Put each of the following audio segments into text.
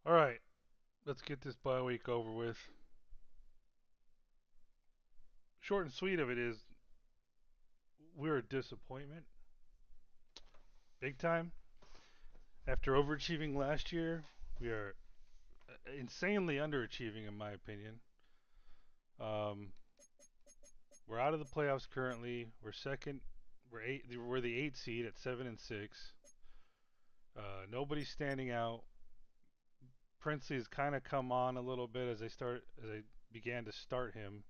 All right, let's get this bye week over with. Short and sweet of it is we're a disappointment, big time. After overachieving last year, we are insanely underachieving, in my opinion. Um, we're out of the playoffs currently. We're second. We're eight. We're the 8 seed at 7-6. Nobody's standing out. Princey has kind of come on a little bit as I began to start him,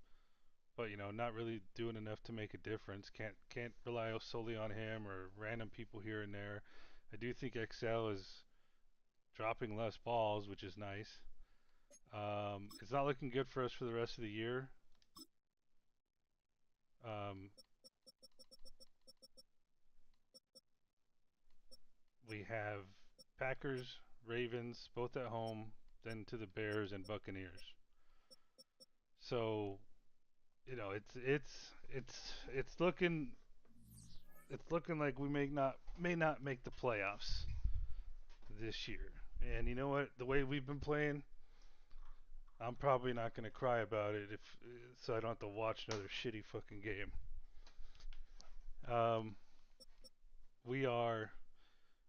but not really doing enough to make a difference. Can't rely solely on him or random people here and there. I do think XL is dropping less balls, which is nice. It's not looking good for us for the rest of the year. Um, we have Packers, Ravens, both at home, then to the Bears and Buccaneers. So it's looking like we may not make the playoffs this year. And you know what? The way we've been playing, I'm probably not going to cry about it if so I don't have to watch another shitty fucking game. Um, we are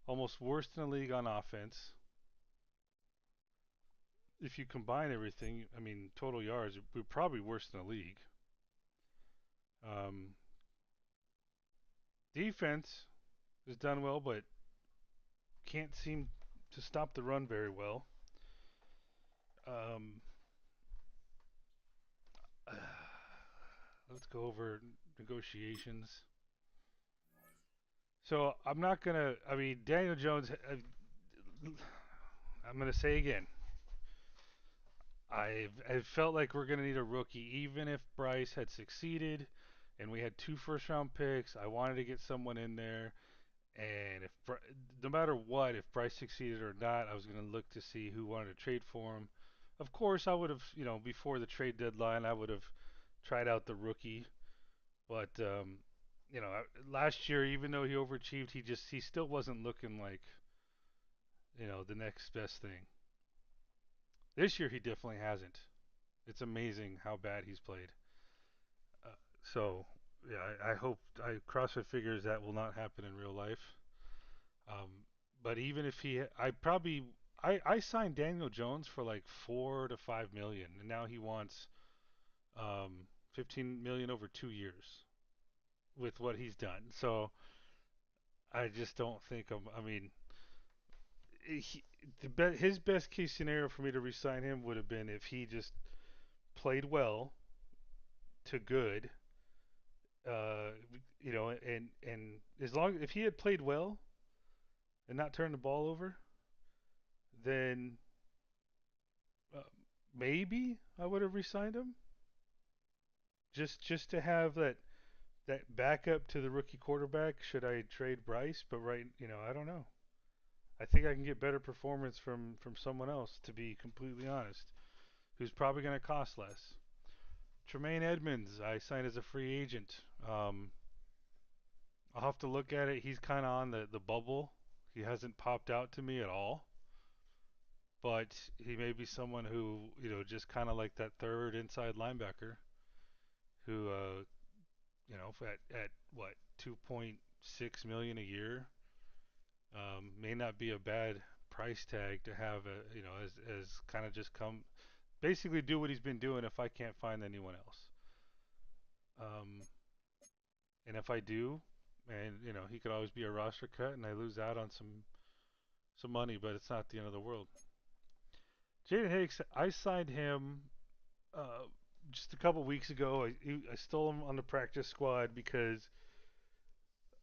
almost worst in the league on offense. If you combine everything, I mean total yards, we're probably worse in the league. Um, Defense has done well, but can't seem to stop the run very well. Um, let's go over negotiations. So I'm not gonna. I mean, Daniel Jones. I'm gonna say again. I felt like we're gonna need a rookie, even if Bryce had succeeded, and we had two first round picks. I wanted to get someone in there, and if no matter what, if Bryce succeeded or not, I was gonna look to see who wanted to trade for him. Of course, I would have, before the trade deadline, I would have tried out the rookie. But last year, even though he overachieved, he still wasn't looking like the next best thing. This year, he definitely hasn't. It's amazing how bad he's played. Uh, so yeah, I hope I cross my fingers that will not happen in real life. Um, but even if I signed Daniel Jones for like 4 to 5 million, and now he wants 15 million over 2 years with what he's done. So I just don't think I mean, he, his best case scenario for me to resign him would have been if he just played well to good. Uh, and as long if he had played well and not turned the ball over, then uh, maybe I would have resigned him just to have that backup to the rookie quarterback should I trade Bryce. But I don't know. I think I can get better performance from someone else, to be completely honest, who's probably going to cost less. Tremaine Edmonds, I signed as a free agent. I'll have to look at it. He's kind of on the bubble. He hasn't popped out to me at all, but he may be someone who, just kind of like that third inside linebacker who, at what, 2.6 million a year, may not be a bad price tag to have as kind of just come basically do what he's been doing if I can't find anyone else. Um, and if I do, and he could always be a roster cut, and I lose out on some money, but it's not the end of the world. Jaden Hicks, I signed him uh, just a couple weeks ago. I stole him on the practice squad because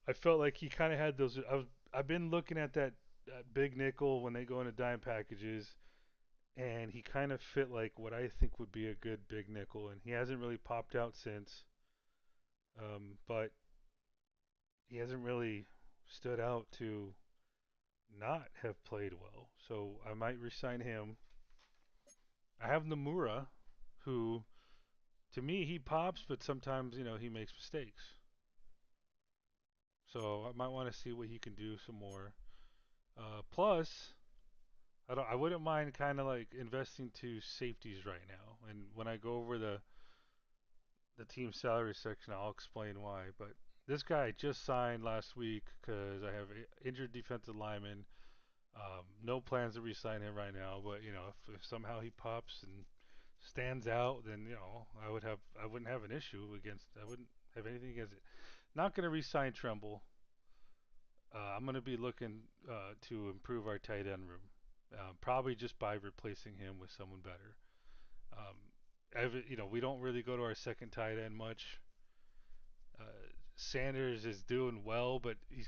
I felt like he kind of had those. I've been looking at that big nickel when they go into dime packages, and he kind of fit like what I think would be a good big nickel, and he hasn't really popped out since. But he hasn't really stood out to not have played well, so I might resign him. I have Nomura, who to me he pops, but sometimes he makes mistakes. So I might want to see what he can do some more. Plus, I wouldn't mind kind of like investing to safeties right now. And when I go over the team salary section, I'll explain why. But this guy just signed last week because I have a injured defensive lineman. No plans to re-sign him right now, but if somehow he pops and stands out, then I wouldn't have an issue against. I wouldn't have anything against it. Not going to re-sign Tremble. I'm going to be looking to improve our tight end room, probably just by replacing him with someone better. We don't really go to our second tight end much. Uh, Sanders is doing well, but he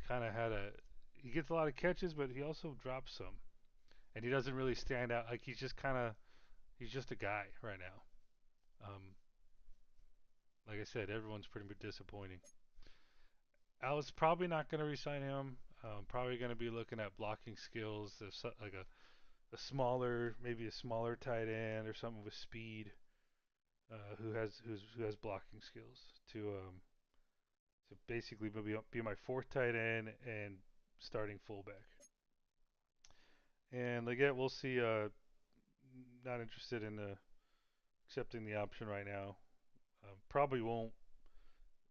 gets a lot of catches, but he also drops some, and he doesn't really stand out. Like he's just a guy right now. Like I said, everyone's pretty disappointing. I was probably not going to resign him. Probably going to be looking at blocking skills, like a smaller, maybe a smaller tight end or something with speed, who has blocking skills to basically be my fourth tight end and starting fullback. And again, we'll see. Not interested in accepting the option right now. Probably won't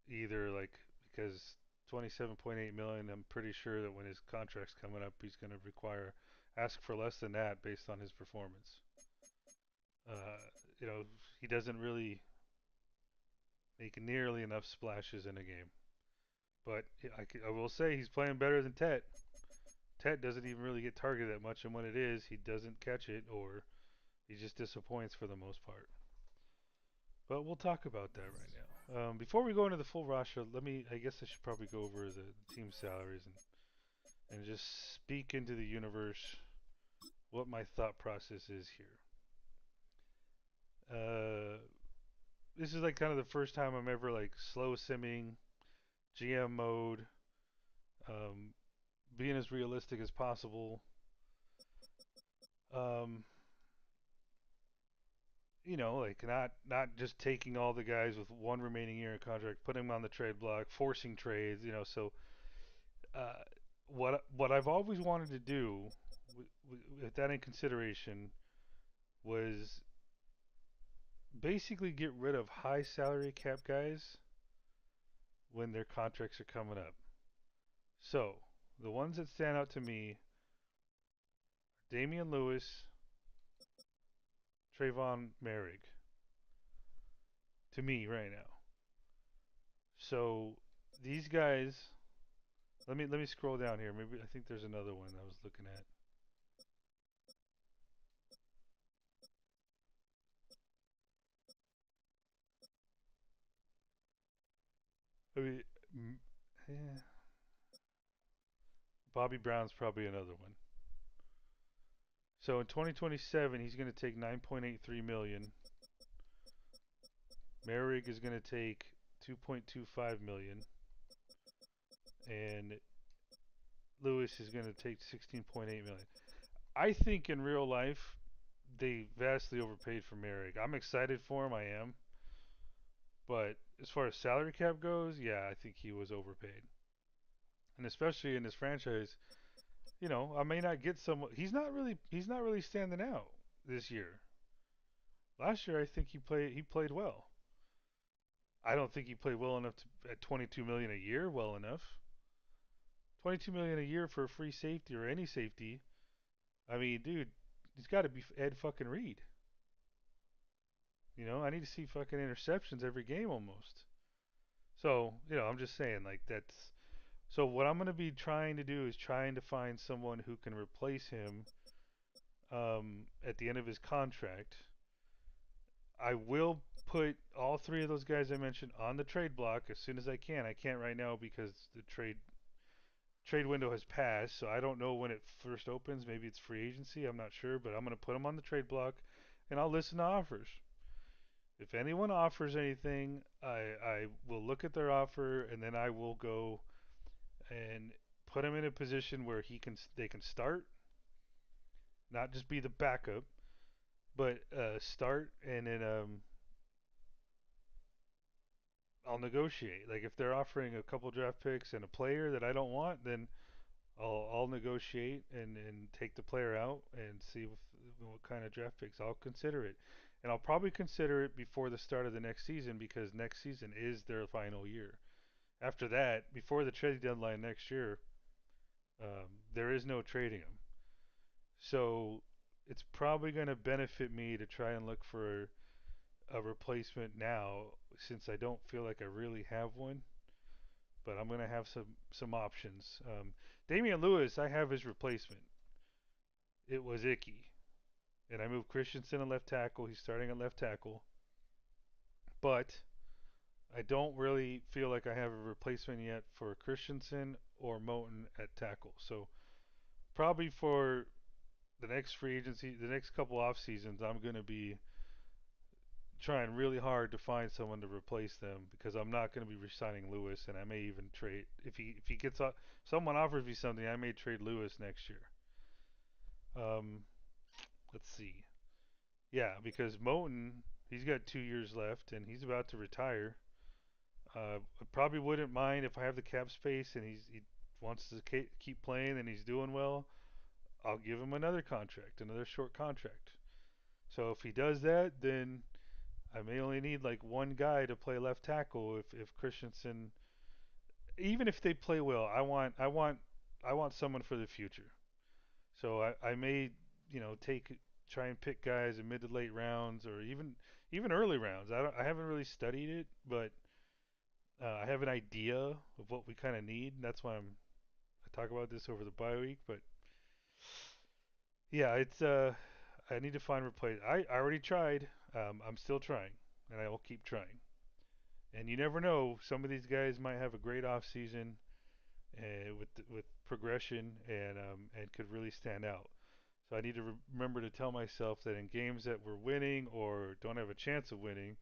either, like because 27.8 million. I'm pretty sure that when his contract's coming up, he's going to ask for less than that based on his performance. Uh, he doesn't really make nearly enough splashes in a game. But I will say he's playing better than Tet. Tet doesn't even really get targeted that much, and when it is, he doesn't catch it, or he just disappoints for the most part. But we'll talk about that right now. Before we go into the full roster, I guess I should probably go over the team salaries and just speak into the universe what my thought process is here. Uh, this is like kind of the first time I'm ever like slow simming GM mode, um, being as realistic as possible. Um, like not just taking all the guys with one remaining year in contract, putting them on the trade block, forcing trades. So uh, what I've always wanted to do, with that in consideration, was basically get rid of high salary cap guys when their contracts are coming up. So the ones that stand out to me, Damian Lewis, Trayvon Merrick, to me right now. So these guys, let me scroll down here. Maybe I think there's another one I was looking at. I mean, yeah, Bobby Brown's probably another one. So in 2027, he's going to take 9.83 million. Merrick is going to take 2.25 million, and Lewis is going to take 16.8 million. I think in real life they vastly overpaid for Merrick. I'm excited for him, I am, but as far as salary cap goes, yeah, I think he was overpaid, and especially in this franchise, I may not get some. He's not really standing out this year. Last year, I think he played well. I don't think he played well enough to at 22 million a year. Well enough. 22 million a year for a free safety or any safety. I mean, dude, he's got to be Ed fucking Reed. I need to see fucking interceptions every game almost. So, I'm just saying like that's. So what I'm gonna be trying to do is trying to find someone who can replace him at the end of his contract. I will put all three of those guys I mentioned on the trade block as soon as I can. I can't right now because the trade window has passed, so I don't know when it first opens. Maybe it's free agency. I'm not sure, but I'm going to put them on the trade block, and I'll listen to offers. If anyone offers anything, I will look at their offer, and then I will go and put him in a position where they can start, not just be the backup, but start, and then I'll negotiate. Like if they're offering a couple draft picks and a player that I don't want, then I'll negotiate and take the player out and see what kind of draft picks. I'll consider it, and I'll probably consider it before the start of the next season because next season is their final year. After that, before the trade deadline next year, there is no trading them. So it's probably going to benefit me to try and look for a replacement now since I don't feel like I really have one. But I'm going to have some options. Damian Lewis, I have his replacement. It was Icky, and I moved Christensen to left tackle. He's starting at left tackle, but I don't really feel like I have a replacement yet for Christensen or Moten at tackle. So probably for the next free agency, the next couple off seasons, I'm going to be trying really hard to find someone to replace them because I'm not going to be resigning Lewis, and I may even trade if he gets up. Someone offers me something, I may trade Lewis next year. Um, let's see. Yeah, because Moten, he's got 2 years left, and he's about to retire. I probably wouldn't mind if I have the cap space and he wants to keep playing and he's doing well. I'll give him another contract, another short contract. So if he does that, then I may only need like one guy to play left tackle if Christensen, even if they play well, I want someone for the future. So I may, try and pick guys in mid to late rounds or even early rounds. I haven't really studied it, but I have an idea of what we kind of need. And that's why I talk about this over the bye week. But yeah, it's I need to find replace. I already tried. I'm still trying, and I will keep trying. And you never know. Some of these guys might have a great off season with progression and could really stand out. So I need to remember to tell myself that in games that we're winning or don't have a chance of winning,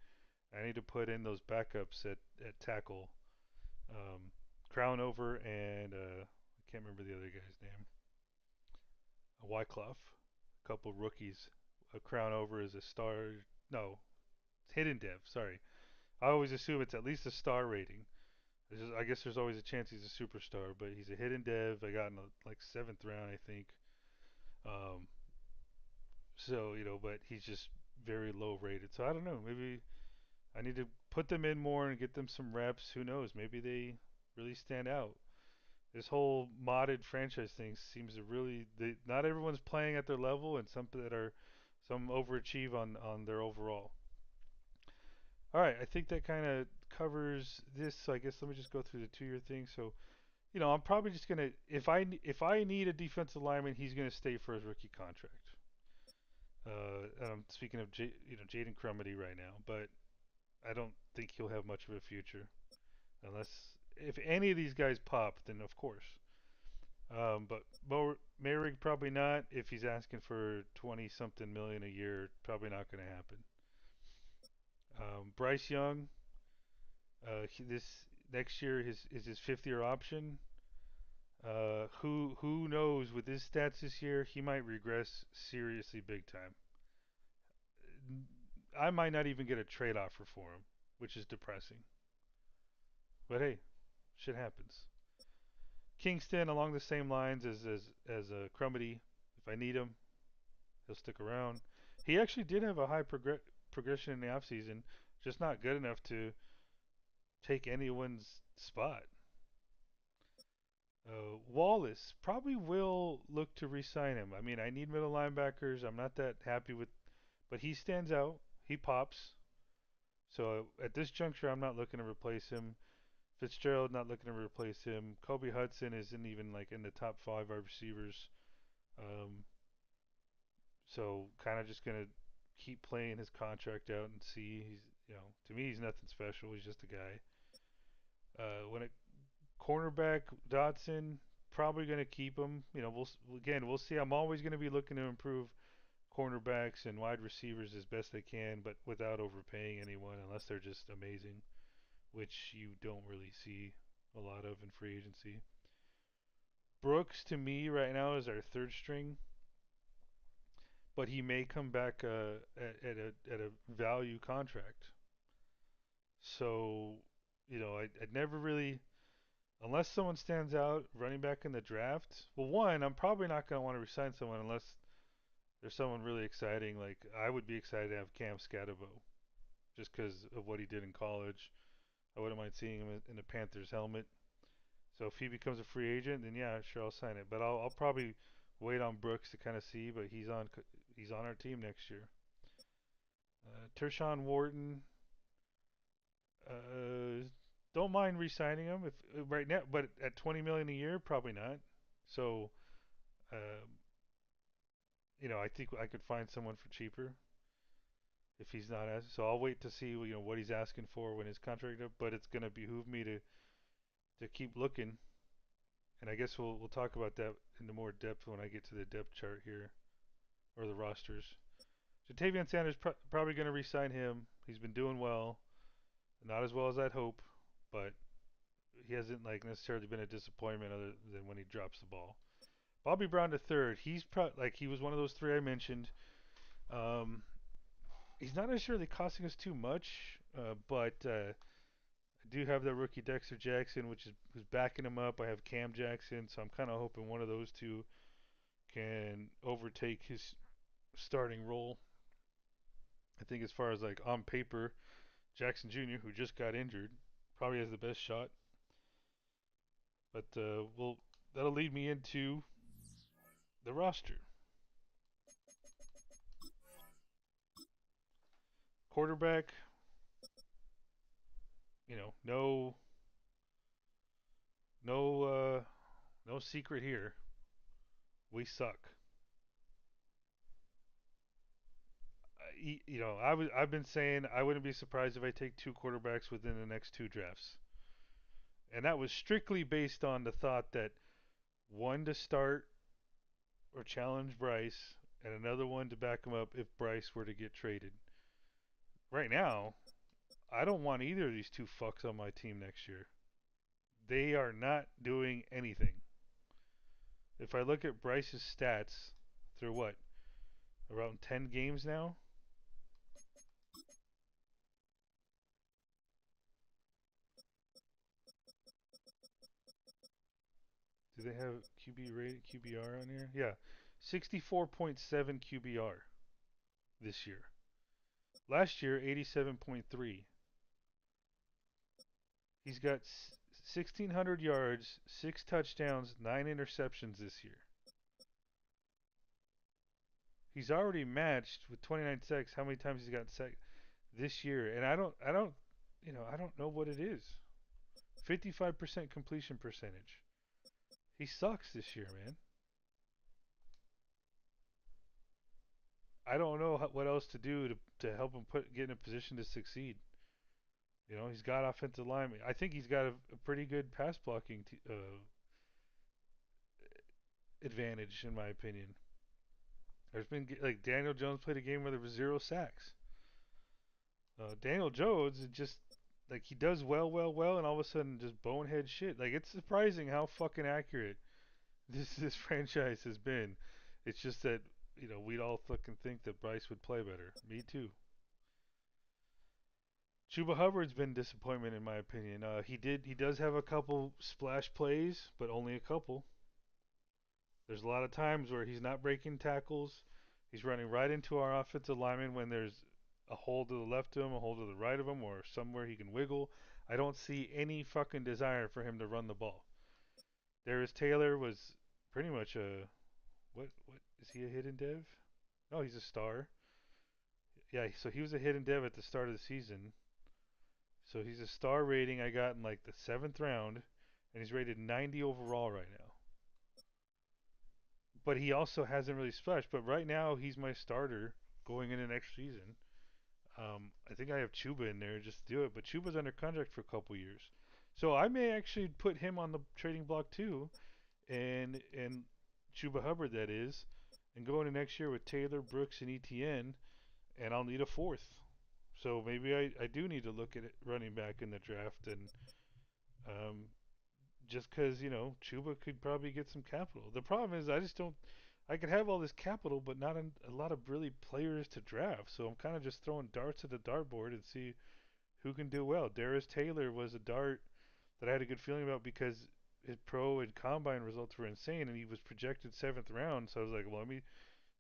I need to put in those backups at tackle. Um, Crownover and I can't remember the other guy's name. Wyclough. A couple rookies. A Crownover is a star. No, hidden dev. Sorry. I always assume it's at least a star rating. I guess there's always a chance he's a superstar, but he's a hidden dev. I got in the like seventh round, I think. Um, so but he's just very low rated. So I don't know. Maybe I need to put them in more and get them some reps. Who knows? Maybe they really stand out. This whole modded franchise thing seems to not everyone's playing at their level, and some overachieve on their overall. All right, I think that kind of covers this. So I guess let me just go through the 2 year thing. So I'm probably just gonna if I need a defensive lineman, he's gonna stay for his rookie contract. I'm speaking of Jaden Crumedy right now, but I don't think he'll have much of a future unless if any of these guys pop, then of course. But Mayrig probably not. If he's asking for 20 something million a year, probably not going to happen. Bryce Young, this next year is his 5th year option. Who knows with his stats this year, he might regress seriously big time. I might not even get a trade offer for him, which is depressing. But hey, shit happens. Kingston along the same lines as Crumedy. If I need him, he'll stick around. He actually did have a high progression in the offseason, just not good enough to take anyone's spot. Wallace probably will look to re-sign him. I mean, I need middle linebackers. I'm not that happy with, but he stands out. He pops. So at this juncture, I'm not looking to replace him. Fitzgerald not looking to replace him. Kobe Hudson isn't even like in the top 5 wide receivers. Um, so kind of just gonna keep playing his contract out and see. To me, he's nothing special. He's just a guy. When it cornerback Dotson, probably gonna keep him. We'll see. I'm always gonna be looking to improve cornerbacks and wide receivers as best they can, but without overpaying anyone unless they're just amazing, which you don't really see a lot of in free agency. Brooks to me right now is our third string, but he may come back at a value contract. So, I never really. Unless someone stands out running back in the draft. Well, one, I'm probably not going to want to resign someone unless there's someone really exciting. Like I would be excited to have Cam Scatterbo just because of what he did in college. I wouldn't mind seeing him in a Panthers helmet. So if he becomes a free agent, then yeah, sure I'll sign it. But I'll probably wait on Brooks to kind of see. But he's on our team next year. Tershawn Wharton, don't mind re-signing him if right now, but at 20 million a year, probably not. So, uh, I think I could find someone for cheaper if he's not as. So I'll wait to see what he's asking for when his contract up. But it's gonna behoove me to keep looking, and I guess we'll talk about that into more depth when I get to the depth chart here or the rosters. Jatavian Sanders probably gonna re-sign him. He's been doing well, not as well as I'd hope, but he hasn't like necessarily been a disappointment other than when he drops the ball. Bobby Brown to third. Like he was one of those three I mentioned. Um, he's not necessarily costing us too much, but I do have the rookie Dexter Jackson, who's backing him up. I have Cam Jackson, so I'm kind of hoping one of those two can overtake his starting role. I think as far as like on paper, Jackson Jr., who just got injured, probably has the best shot. But that'll lead me into the roster. Quarterback, no, no, no secret here. We suck. I've been saying I wouldn't be surprised if I take two quarterbacks within the next two drafts, and that was strictly based on the thought that one to start or challenge Bryce, and another one to back him up if Bryce were to get traded. Right now, I don't want either of these two fucks on my team next year. They are not doing anything. If I look at Bryce's stats through what, around 10 games now? Do they have QB rate, QBR on here? Yeah. 64.7 QBR this year. Last year, 87.3. He's got 1,600 yards, 6 touchdowns, 9 interceptions this year. He's already matched with 29 sacks how many times he's got sacked this year, and I don't know what it is. 55% completion percentage. He sucks this year, man. I don't know what else to do to help him get in a position to succeed. He's got offensive linemen. I think he's got a pretty good pass blocking advantage, in my opinion. There's been like Daniel Jones played a game where there was 0 sacks. Daniel Jones is just like he does well, well, well, and all of a sudden just bonehead shit. Like it's surprising how fucking accurate this franchise has been. It's just that we'd all fucking think that Bryce would play better. Me too. Chuba Hubbard's been disappointment in my opinion. He does have a couple splash plays, but only a couple. There's a lot of times where he's not breaking tackles. He's running right into our offensive lineman when there's a hole to the left of him, a hole to the right of him, or somewhere he can wiggle. I don't see any fucking desire for him to run the ball. Darius Taylor was pretty much a what is he a hidden dev? No, he's a star. Yeah, so he was a hidden dev at the start of the season. So he's a star rating I got in like the 7th round, and he's rated 90 overall right now. But he also hasn't really splashed. But right now he's my starter going into next season. I think I have Chuba in there just to do it, but Chuba's under contract for a couple years, so I may actually put him on the trading block too, and Chuba Hubbard that is, and go into next year with Taylor, Brooks, and ETN, and I'll need a fourth. So maybe I do need to look at it running back in the draft, and um, just because Chuba could probably get some capital. The problem is I just don't. I could have all this capital, but not a lot of really players to draft. So I'm kind of just throwing darts at the dartboard and see who can do well. Darius Taylor was a dart that I had a good feeling about because his pro and combine results were insane, and he was projected seventh round. So I was like, well,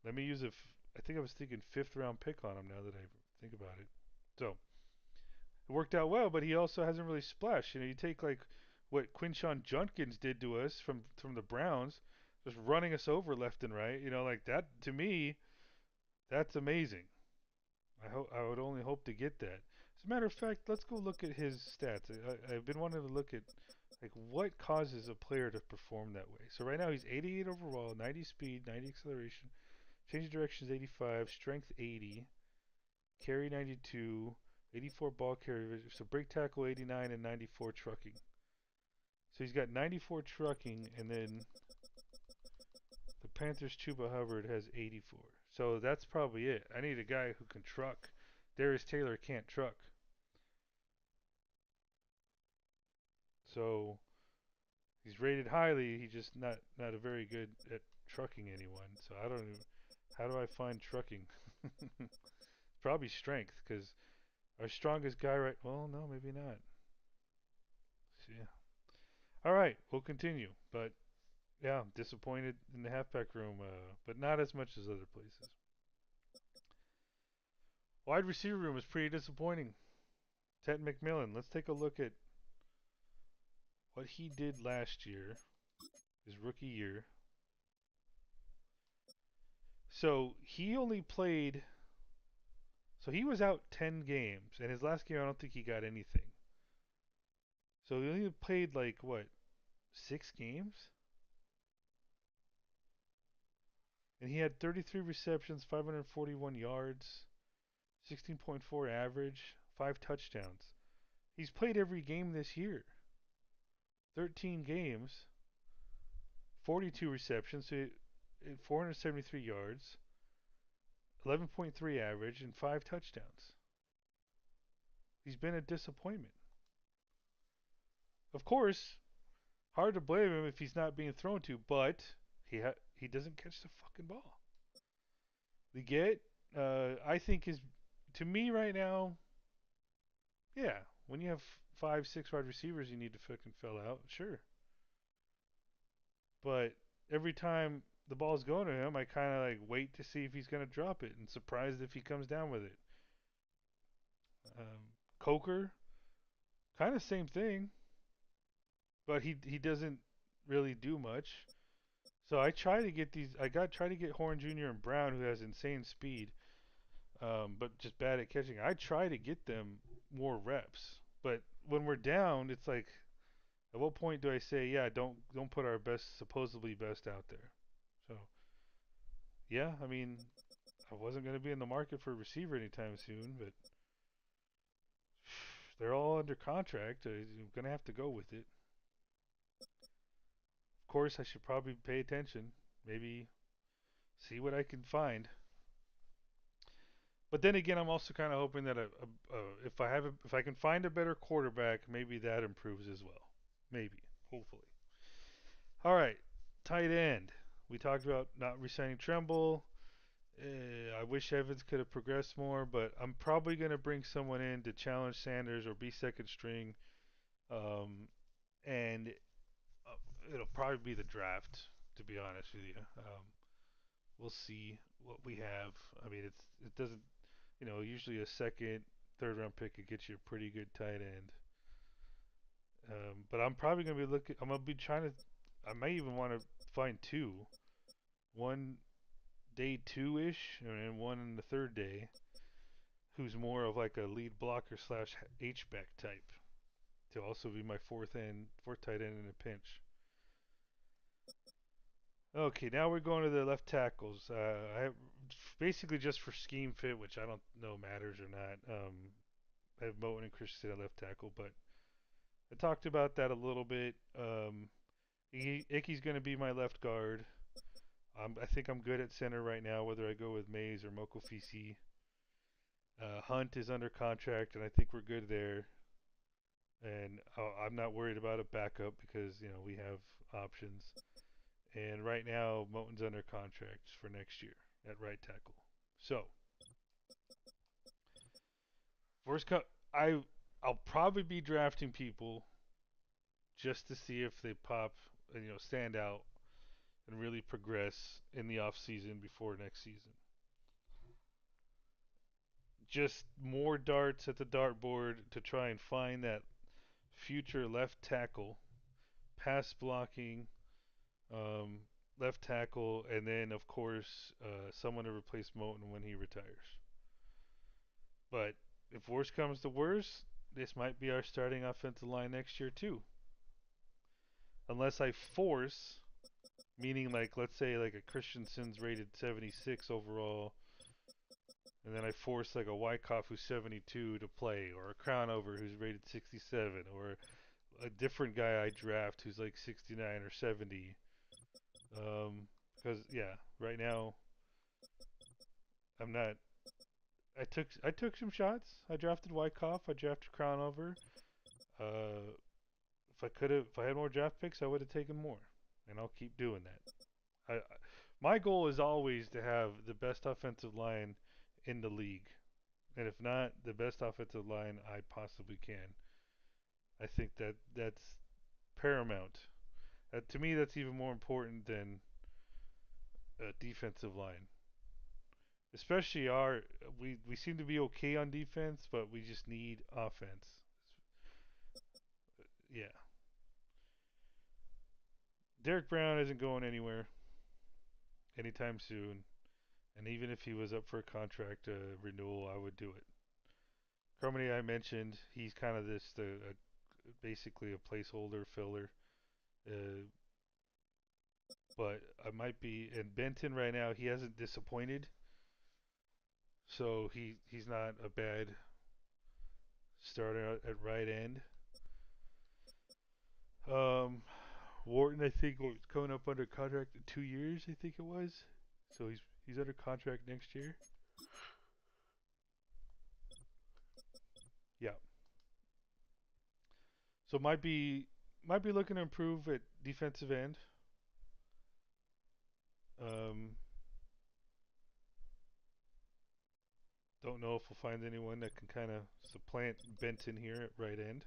let me use I think I was thinking fifth round pick on him now that I think about it. So it worked out well, but he also hasn't really splashed. You take like what Quinshawn Judkins did to us from the Browns, just running us over left and right. Like that to me, that's amazing. I would only hope to get that. As a matter of fact, let's go look at his stats. I've been wanting to look at like what causes a player to perform that way. So right now he's 88 overall, 90 speed, 90 acceleration, change of direction is 85, strength 80, carry 92, 84 ball carry, so break tackle 89 and 94 trucking. So he's got 94 trucking, and then the Panthers Chuba Hubbard has 84. So that's probably it. I need a guy who can truck. Darius Taylor can't truck. So he's rated highly. He's just not a very good at trucking anyone. So I don't even. How do I find trucking? Probably strength, because our strongest guy right. Well, no, maybe not. So, yeah. All right, we'll continue. But yeah, I'm disappointed in the halfback room, but not as much as other places. Wide receiver room is pretty disappointing. Ted McMillan. Let's take a look at what he did last year, his rookie year. So he only played. So he was out 10 games, and his last game I don't think he got anything. So he only played like what, 6 games, and he had 33 receptions, 541 yards, 16.4 average, 5 touchdowns. He's played every game this year. 13 games, 42 receptions, so 473 yards, 11.3 average, and 5 touchdowns. He's been a disappointment. Of course, hard to blame him if he's not being thrown to, but he doesn't catch the fucking ball. The get, I think is to me right now, yeah. When you have 5, 6 wide receivers, you need to fucking fill out, sure. But every time the ball's going to him, I kind of like wait to see if he's gonna drop it, and surprised if he comes down with it. Coker, kind of same thing, but he doesn't really do much. So I try to get these. I got try to get Horn Jr. and Brown, who has insane speed, but just bad at catching. I try to get them more reps, but when we're down, it's like, at what point do I say, yeah, don't put our best, supposedly best out there? So yeah, I mean, I wasn't going to be in the market for a receiver anytime soon, but they're all under contract. I'm going to have to go with it. Of course, I should probably pay attention. Maybe see what I can find. But then again, I'm also kind of hoping that if I can find a better quarterback, maybe that improves as well. Maybe, hopefully. All right, tight end. We talked about not resigning Tremble. I wish Evans could have progressed more, but I'm probably going to bring someone in to challenge Sanders or be second string, um, and it'll probably be the draft. To be honest with you, we'll see what we have. I mean, it doesn't, usually a second, third round pick could get you a pretty good tight end. But I'm probably gonna be looking. I'm gonna be trying to. I may even want to find two. One day two ish, and one in the third day, who's more of like a lead blocker slash H back type to also be my fourth tight end in a pinch. Okay, now we're going to the left tackles. I have basically just for scheme fit, which I don't know matters or not. I have Moten and Christensen at left tackle, but I talked about that a little bit. Icky's going to be my left guard. I think I'm good at center right now, whether I go with Mays or Mokofisi. Hunt is under contract, and I think we're good there. And I'm not worried about a backup because we have options. And right now, Moten's under contract for next year at right tackle. So, first cut, I'll probably be drafting people just to see if they pop and stand out and really progress in the off season before next season. Just more darts at the dartboard to try and find that future left tackle, pass blocking, um, left tackle, and then of course someone to replace Moten when he retires. But if worse comes to worse, this might be our starting offensive line next year too. Unless I force, meaning like let's say like a Christensen's rated 76 overall, and then I force like a Wyckoff who's 72 to play, or a Crownover who's rated 67, or a different guy I draft who's like 69 or 70. Because yeah, right now I'm not. I took some shots. I drafted Wyckoff. I drafted Crownover. Uh, if I had more draft picks, I would have taken more, and I'll keep doing that. My goal is always to have the best offensive line in the league, and if not, the best offensive line I possibly can. I think that's paramount. To me, that's even more important than a defensive line. Especially we seem to be okay on defense, but we just need offense. Yeah, Derek Brown isn't going anywhere anytime soon, and even if he was up for a contract renewal, I would do it. Cromedy I mentioned, he's kind of basically a placeholder filler, uh, but I might be. And Benton right now, he hasn't disappointed, so he's not a bad starter at right end. Um, Wharton, I think, was coming up under contract in 2 years. I think it was. So he's under contract next year. Yeah. So might be looking to improve at defensive end. Um, don't know if we'll find anyone that can kind of supplant Benton here at right end,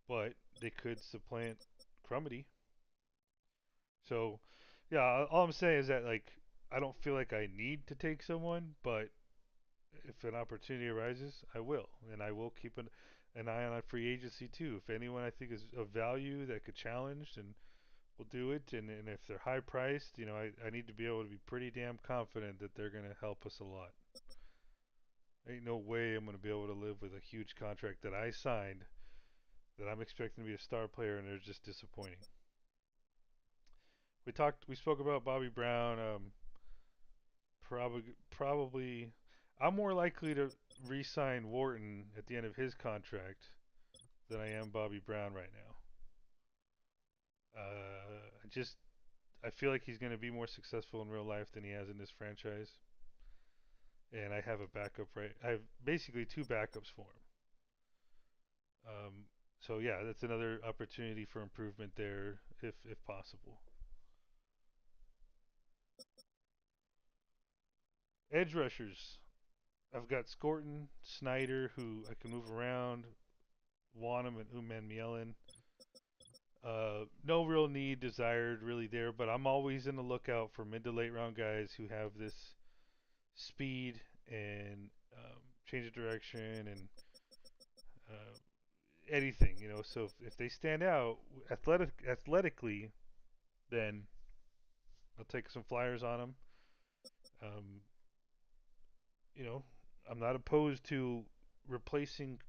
but they could supplant Crumedy. So, yeah, all I'm saying is that like I don't feel like I need to take someone, but if an opportunity arises, I will, and I will keep an eye on free agency too. If anyone I think is of value that could challenge, then we'll do it. And if they're high priced, I need to be able to be pretty damn confident that they're going to help us a lot. Ain't no way I'm going to be able to live with a huge contract that I signed that I'm expecting to be a star player and they're just disappointing. We spoke about Bobby Brown. Probably, I'm more likely to re-sign Wharton at the end of his contract than I am Bobby Brown right now. I feel like he's going to be more successful in real life than he has in this franchise, and I have a backup right. I have basically two backups for him. So yeah, that's another opportunity for improvement there, if possible. Edge rushers. I've got Scorton, Snyder, who I can move around, Wanham, and Uman Mielen. No real need desired really there, but I'm always in the lookout for mid to late round guys who have this speed and change of direction and uh, anything, So if they stand out athletically, then I'll take some flyers on them. Um, you know, I'm not opposed to replacing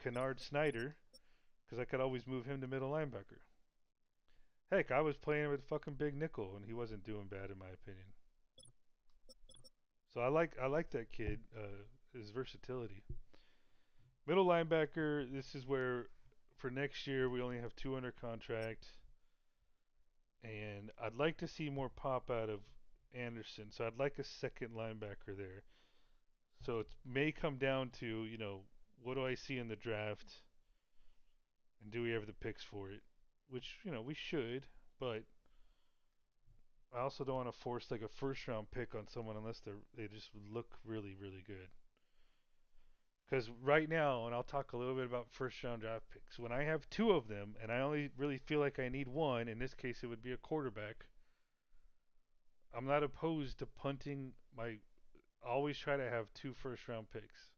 Kennard Snyder because I could always move him to middle linebacker. Heck, I was playing with fucking Big Nickel and he wasn't doing bad in my opinion. So I like that kid, his versatility. Middle linebacker. This is where for next year we only have two under contract, and I'd like to see more pop out of Anderson. So I'd like a second linebacker there. So it may come down to what do I see in the draft, and do we have the picks for it? Which we should, but I also don't want to force like a first round pick on someone unless they just look really really good. Because right now, and I'll talk a little bit about first round draft picks, when I have two of them and I only really feel like I need one, in this case it would be a quarterback, I'm not opposed to punting my. I always try to have two first round picks.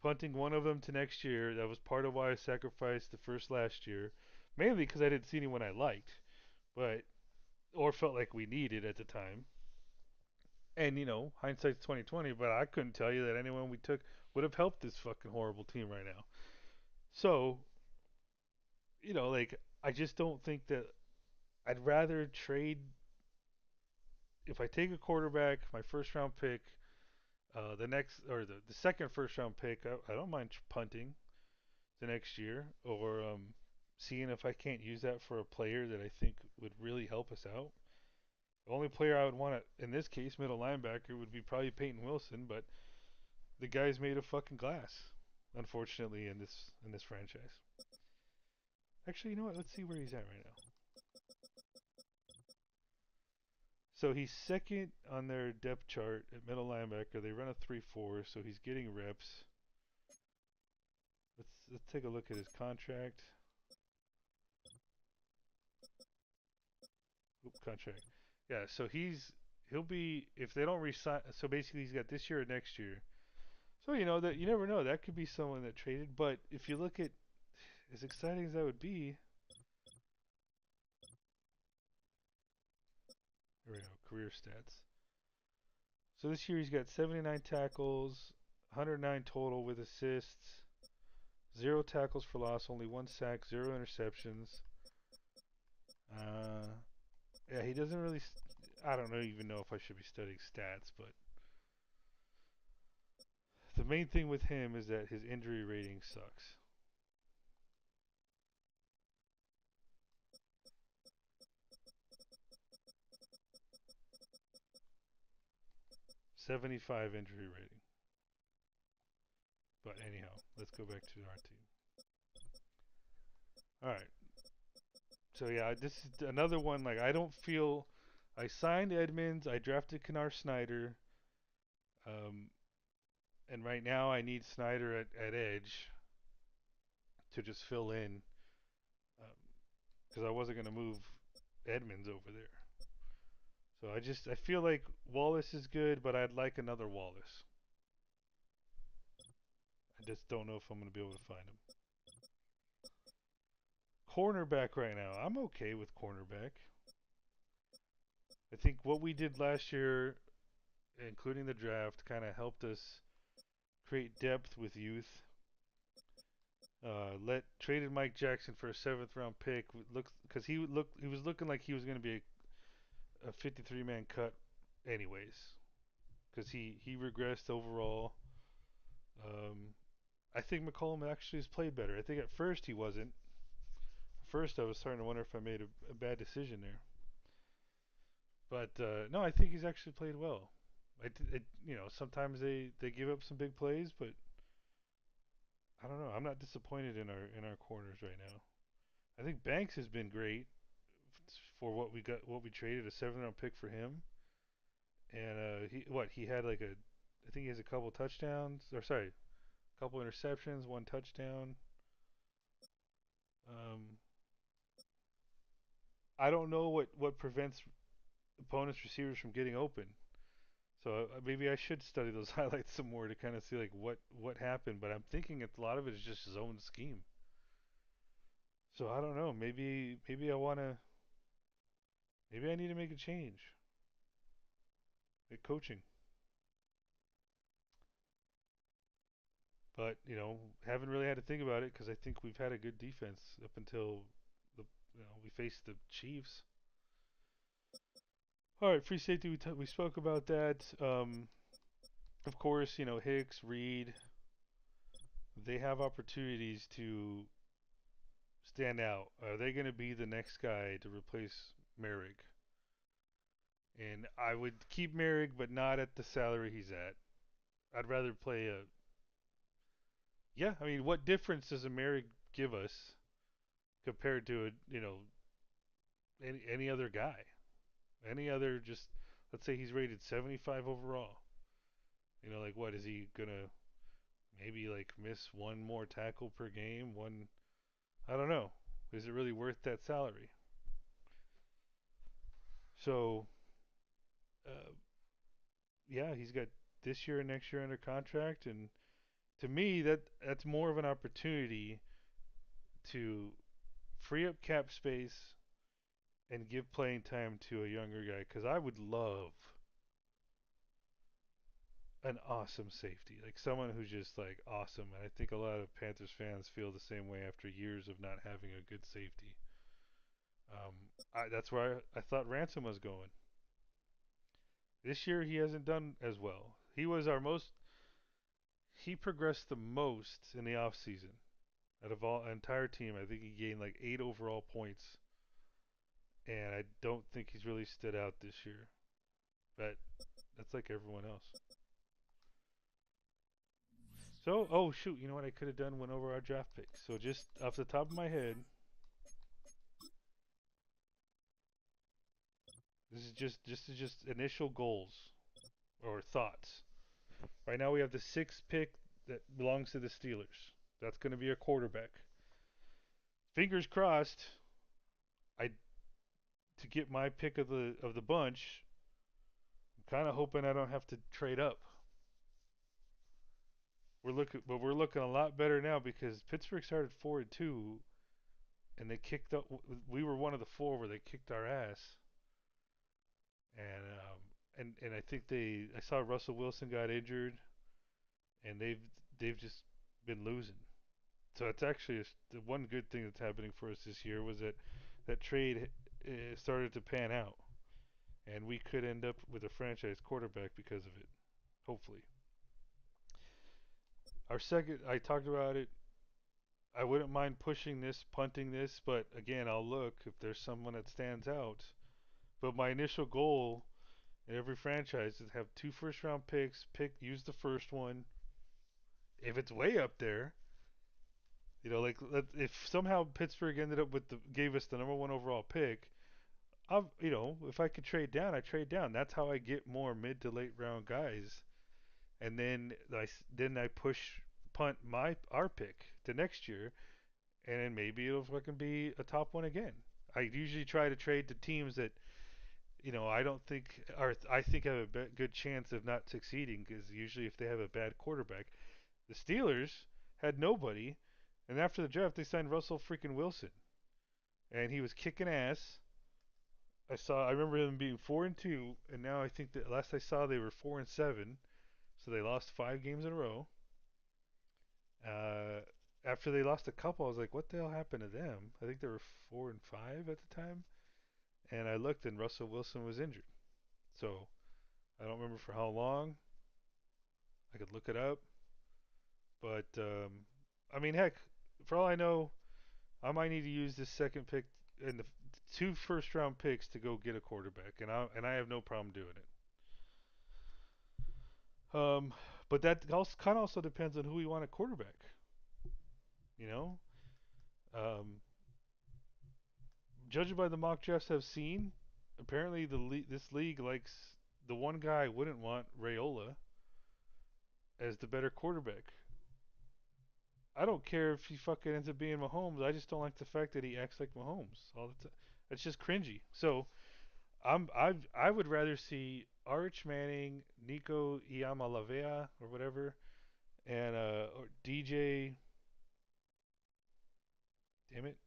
Punting one of them to next year, that was part of why I sacrificed the first last year. Mainly because I didn't see anyone I liked, but or felt like we needed at the time. And hindsight's 2020, but I couldn't tell you that anyone we took would have helped this fucking horrible team right now. So, like I just don't think that I'd rather trade if I take a quarterback, my first round pick, the next or the second first round pick, I don't mind punting the next year or seeing if I can't use that for a player that I think would really help us out. The only player I would want to, in this case, middle linebacker, would be probably Peyton Wilson, but the guy's made of fucking glass, unfortunately, in this franchise. Actually, you know what? Let's see where he's at right now. So he's second on their depth chart at middle linebacker. They run a 3-4, so he's getting reps. Let's take a look at his contract. Oop, contract. Yeah, so he'll be if they don't resign. So basically, he's got this year or next year. So that you never know. That could be someone that traded. But if you look at as exciting as that would be, here we go, career stats. So this year he's got 79 tackles, 109 total with assists, zero tackles for loss, only one sack, zero interceptions. Uh, yeah, he doesn't really. I don't know, even know if I should be studying stats, but the main thing with him is that his injury rating sucks. 75 injury rating. But anyhow, let's go back to our team. All right. So yeah, this is another one. Like I don't feel. I signed Edmonds. I drafted Kennard Snyder. Um, and right now I need Snyder at edge to just fill in because I wasn't going to move Edmonds over there. So I feel like Wallace is good, but I'd like another Wallace. I just don't know if I'm going to be able to find him. Cornerback right now, I'm okay with cornerback. I think what we did last year, including the draft, kind of helped us create depth with youth. Let traded Mike Jackson for a seventh round pick. Looks because he was looking like he was going to be a 53 man cut, anyways. Because he regressed overall. Um, I think McCollum actually has played better. I think at first he wasn't. At first I was starting to wonder if I made a bad decision there. But no, I think he's actually played well. Sometimes they give up some big plays, but I don't know. I'm not disappointed in our corners right now. I think Banks has been great for what we traded a 7th round pick for him, and he had like I think he has a couple touchdowns or sorry, a couple interceptions, one touchdown. Um, I don't know what prevents opponents receivers from getting open. So maybe I should study those highlights some more to kind of see like what happened. But I'm thinking a lot of it is just zone scheme. So I don't know. Maybe I wanna. Maybe I need to make a change at coaching. But haven't really had to think about it because I think we've had a good defense up until the we faced the Chiefs. All right, free safety. We spoke about that. Of course, Hicks, Reed. They have opportunities to stand out. Are they going to be the next guy to replace Merrick? And I would keep Merrick, but not at the salary he's at. I'd rather play a. Yeah, I mean, what difference does a Merrick give us compared to any other guy? Any other just let's say he's rated 75 overall. Like what is he gonna maybe like miss one more tackle per game. One, I don't know. Is it really worth that salary? So, uh, yeah, he's got this year and next year under contract, and to me, that's more of an opportunity to free up cap space and give playing time to a younger guy. Because I would love an awesome safety, like someone who's just like awesome. And I think a lot of Panthers fans feel the same way after years of not having a good safety. That's where I thought Ransom was going. This year he hasn't done as well. He was our most. He progressed the most in the off season out of all entire team. I think he gained like 8 overall points, and I don't think he's really stood out this year. But that's like everyone else. So, oh shoot, you know what I could have done? Went over our draft picks. So just off the top of my head, this is just initial goals or thoughts. Right now we have the sixth pick that belongs to the Steelers. That's going to be a quarterback. Fingers crossed. I to get my pick of the bunch. I'm kind of hoping I don't have to trade up. We're looking a lot better now because Pittsburgh started 4-2, and they kicked up. We were one of the four where they kicked our ass, and I think I saw Russell Wilson got injured, and they've just been losing. So it's actually the one good thing that's happening for us this year was that trade started to pan out, and we could end up with a franchise quarterback because of it. Hopefully, our second, I talked about it. I wouldn't mind pushing this, punting this, but again, I'll look if there's someone that stands out. But my initial goal in every franchise is have two first round picks. Use the first one. If it's way up there, like if somehow Pittsburgh ended up gave us the number one overall pick, if I could trade down, I trade down. That's how I get more mid to late round guys, and then I push punt our pick to next year, and then maybe it'll fucking be a top one again. I usually try to trade to teams that I don't think are I think have a good chance of not succeeding because usually if they have a bad quarterback, the Steelers had nobody, and after the draft they signed Russell freaking Wilson, and he was kicking ass. I remember them being 4-2, and now I think that last I saw they were 4-7, so they lost 5 games in a row. Uh, After they lost a couple, I was like, what the hell happened to them? I think they were 4-5 at the time, and I looked, and Russell Wilson was injured. So I don't remember for how long. I could look it up, but I mean, heck, for all I know, I might need to use this second pick and the two first round picks to go get a quarterback, and I have no problem doing it. But that also kind of also depends on who we want a quarterback. You know, um, judging by the mock drafts I've seen, apparently this league likes the one guy I wouldn't want Rayola as the better quarterback. I don't care if he fucking ends up being Mahomes. I just don't like the fact that he acts like Mahomes all the time. It's just cringy. So I would rather see Arch Manning, Nico Iamalavea or whatever, and or damn it,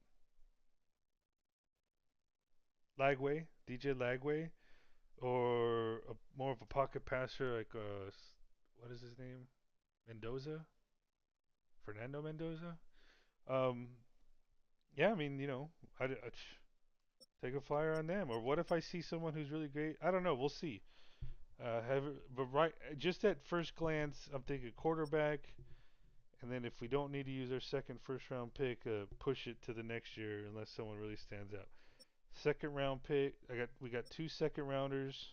DJ Lagway, or more of a pocket passer like what is his name, Mendoza, Fernando Mendoza. Um, yeah, I mean I take a flyer on them. Or what if I see someone who's really great? I don't know. We'll see. But right, just at first glance, I'm thinking quarterback, and then if we don't need to use our second first round pick, push it to the next year unless someone really stands out. Second round pick, we got two second rounders.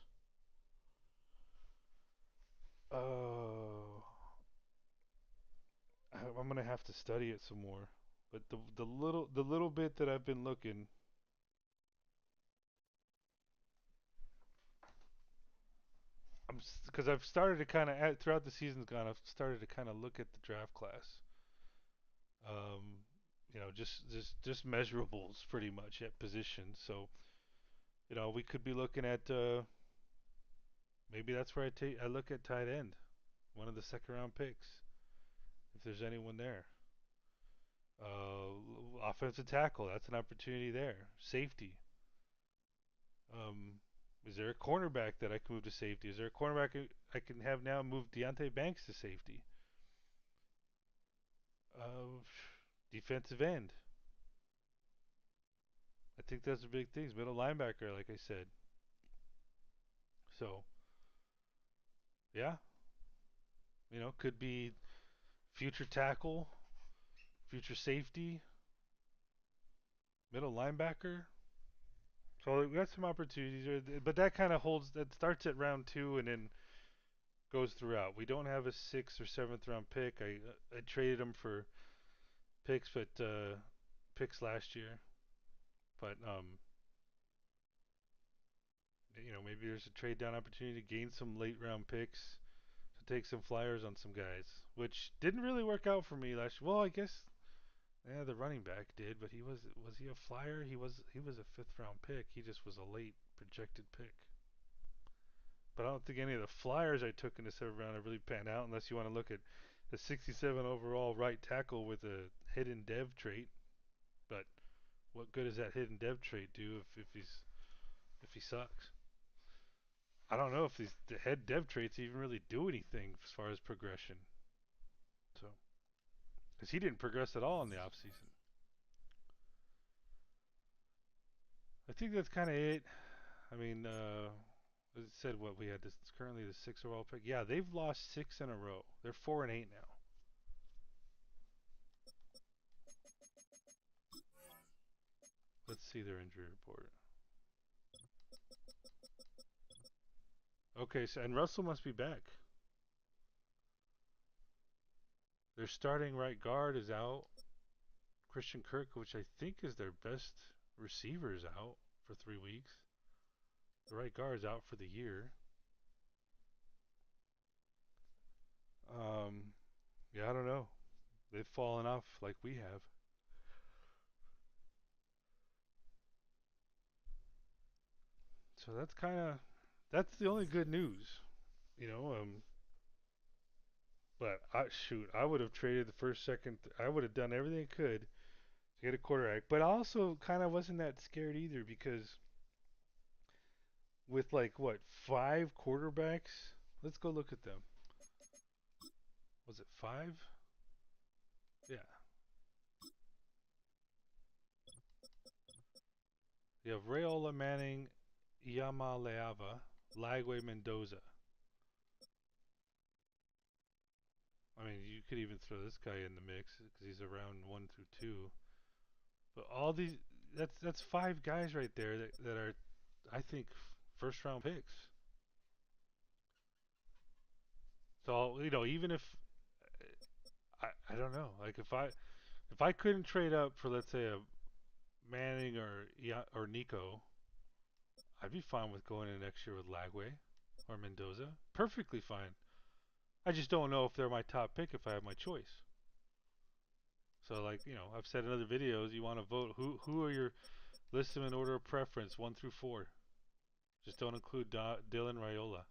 Oh, I'm gonna have to study it some more. But the little bit that I've been looking, because I've started to kind of throughout the season's gone. I've started to kind of look at the draft class. Um, just measurables pretty much at positions. So we could be looking at maybe that's where I look at tight end, one of the second round picks, if there's anyone there. Offensive tackle, that's an opportunity there. Safety. Um, is there a cornerback that I can move to safety? Is there a cornerback I can have now move Deontay Banks to safety? Uh, Defensive end. I think those are big things. Middle linebacker, like I said. So yeah, could be future tackle, future safety, middle linebacker. So we got some opportunities there, but that kind of holds. That starts at round two and then goes throughout. We don't have a sixth or seventh round pick. I traded them for picks, but picks last year. But maybe there's a trade down opportunity to gain some late round picks to take some flyers on some guys, which didn't really work out for me last year. Well, I guess yeah, the running back did, but was he a flyer? He was a fifth round pick. He just was a late projected pick. But I don't think any of the flyers I took in the seventh round have really panned out, unless you want to look at the 67 overall right tackle with a hidden dev trait. But what good does that hidden dev trait do if he sucks? I don't know if these the head dev traits even really do anything as far as progression. So because he didn't progress at all in the offseason. I think that's kind of it. I mean, it said what we had. This currently the sixth overall pick. Yeah, they've lost six in a row. They're 4-8 now. Let's see their injury report. Okay, so and Russell must be back. Their starting right guard is out. Christian Kirk, which I think is their best receiver, is out for 3 weeks. The right guard is out for the year. Um, yeah, I don't know. They've fallen off like we have. So that's the only good news, you know. But I would have traded the first, second. I would have done everything I could to get a quarterback. But I also kind of wasn't that scared either because with like what five quarterbacks? Let's go look at them. Was it five? Yeah. You have Rayola Manning, Yamaleava, Lagwe Mendoza. I mean, you could even throw this guy in the mix because he's around 1 through 2. But all these, that's five guys right there that are, I think, first round picks. So even if I don't know, like if I couldn't trade up for let's say a Manning or Nico, I'd be fine with going in next year with Lagway or Mendoza. Perfectly fine. I just don't know if they're my top pick if I have my choice. So like I've said in other videos, you want to vote who are your list them in order of preference 1 through 4. Just don't include Dylan Raiola.